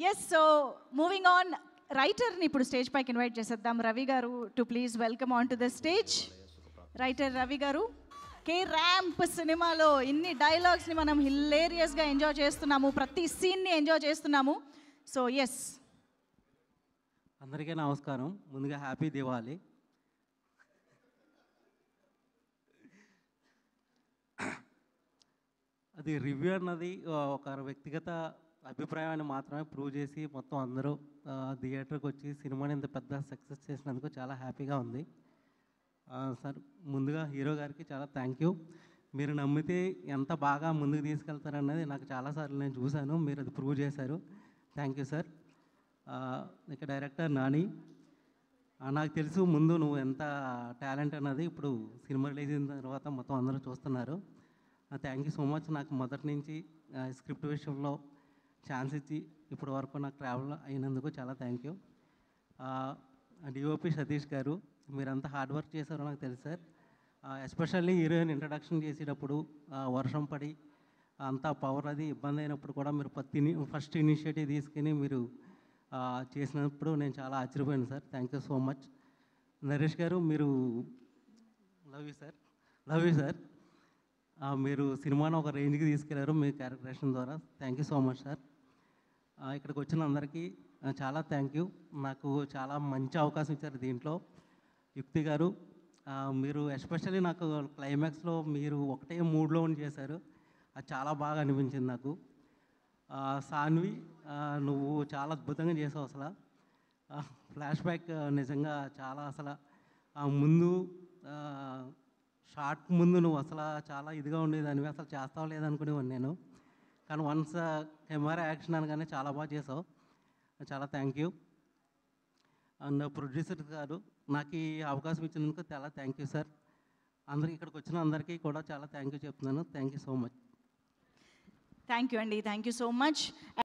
Yes, so moving on, రైటర్ని ఇప్పుడు stage పైకి invite చేసేద్దాం. రవి గారు to please welcome on to the stage. Writer Ravi గారు, కే ర్యాంప్ సినిమాలో ఇన్ని డైలాగ్స్ని మనం హిలేరియస్గా ఎంజాయ్ చేస్తున్నాము, ప్రతి సీన్ని ఎంజాయ్ చేస్తున్నాము. సో ఎస్, అందరికీ నమస్కారం. ముందుగా హ్యాపీ దివాళీ. అది రివ్యూ అన్నది ఒక వ్యక్తిగత అభిప్రాయాన్ని మాత్రమే ప్రూవ్ చేసి మొత్తం అందరూ థియేటర్కి వచ్చి సినిమాని ఇంత పెద్ద సక్సెస్ చేసినందుకు చాలా హ్యాపీగా ఉంది. సార్, ముందుగా హీరో గారికి చాలా థ్యాంక్ యూ. మీరు నమ్మితే ఎంత బాగా ముందుకు తీసుకెళ్తారన్నది నాకు చాలాసార్లు నేను చూశాను, మీరు అది ప్రూవ్ చేశారు. Thank you sir. ఇక డైరెక్టర్ నాని, నాకు తెలుసు ముందు నువ్వు ఎంత టాలెంట్ అన్నది ఇప్పుడు సినిమా రిలీజ్ అయిన తర్వాత మొత్తం అందరూ చూస్తున్నారు. Thank you so much. నాకు మొదటి నుంచి స్క్రిప్ట్ విషయంలో ఛాన్స్ ఇచ్చి ఇప్పటి వరకు నాకు ట్రావెల్ అయినందుకు చాలా థ్యాంక్ యూ. డిఓపి సతీష్ గారు, మీరంతా హార్డ్ వర్క్ చేశారో నాకు తెలుసు సార్. ఎస్పెషల్లీ హీరోయిన్ ఇంట్రడక్షన్ చేసేటప్పుడు వర్షం పడి అంతా పవర్ అది ఇబ్బంది అయినప్పుడు కూడా మీరు ఫస్ట్ ఇనిషియేటివ్ తీసుకుని మీరు చేసినప్పుడు నేను చాలా ఆశ్చర్యపోయాను sir. Thank you so much. Naresh గారు, మీరు లవ్ యూ సార్. మీరు సినిమాను ఒక రేంజ్కి తీసుకెళ్లారు మీ క్యారెక్టరేషన్ ద్వారా. Thank you so much sir. ఇక్కడికి వచ్చిన అందరికీ చాలా థ్యాంక్ యూ. నాకు చాలా మంచి అవకాశం ఇచ్చారు దీంట్లో. యుక్తి గారు, మీరు ఎస్పెషల్లీ నాకు క్లైమాక్స్లో మీరు ఒకటే మూడ్లో ఉండి చేశారు, అది చాలా బాగా అనిపించింది నాకు. సాన్వి, నువ్వు చాలా అద్భుతంగా చేసావు. అసలు ఫ్లాష్ బ్యాక్ నిజంగా చాలా అసలు ముందు షార్ట్ ముందు నువ్వు అసలు చాలా ఇదిగా ఉండేదానివి, అసలు చేస్తావు లేదనుకునేవాడిని నేను. కానీ వన్స్ కెమెరా యాక్షన్ అనగానే చాలా బాగా చేసావు. చాలా థ్యాంక్ యూ. అండ్ ప్రొడ్యూసర్ గారు, నాకు ఈ అవకాశం ఇచ్చినందుకు చాలా థ్యాంక్ యూ సార్. అందరికీ ఇక్కడికి వచ్చిన అందరికీ కూడా చాలా థ్యాంక్ యూ చెప్తున్నాను. Thank you so much. Thank you అండి, థ్యాంక్ యూ సో మచ్.